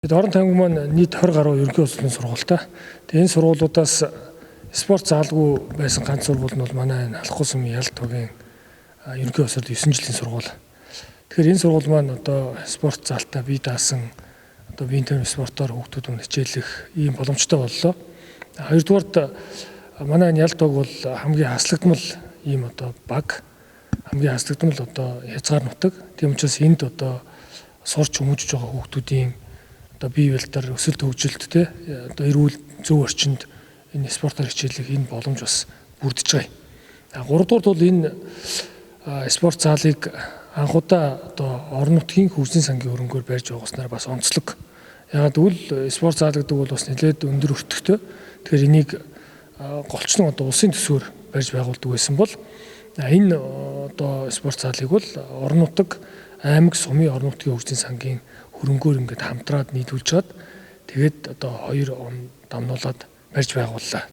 Тэгээд орон тайван маань нийт 20 гаруй ерөнхий улсын сургуультай. Тэгээд энэ сургуулиудаас спорт заалгүй байсан ганц сургууль нь бол манай энэ Алхахуй сумын Ялт тогийн ерөнхий улсад 9 жилийн сургууль. Тэгэхээр энэ сургууль маань одоо спорт заалтаа бие даасан одоо биеийн төвийн спортоор хүүхдүүд хичээлэх ийм боломжтой боллоо. Хоёрдугаарт манай энэ Ялт тог бол хамгийн хаслагдмал ийм одоо баг, хамгийн хаслагдмал одоо хязгаар нутаг. Тийм учраас энд одоо сурч хүмүүжиж байгаа хүүхдүүдийн одоо бие биелдэр өсөлт хөгжилт те одоо эрүүл зөв орчинд энэ спортоор хичээлэх энэ боломж бас бүрдэж байгаа. Гуравдугаарт бол энэ спорт залыг анхудаа одоо орон нутгийн хөгжлийн сангийн хөрөнгөөр барьж байгааснаар бас онцлог. Ягаад гэвэл спорт зал гэдэг бол бас нэлээд өндөр өртөгтэй. Тэгэхээр энийг голчнон одоо улсын төсвөөр барьж байгуулдаг байсан бол энэ одоо спорт залыг бол орон нутаг аймаг сумын орон нутгийн хөгжлийн сангийн хөрөнгөөр ингээд хамтраад нийлүүлж чад тэгээд одоо 2 он дамнуулаад барьж байгууллаа.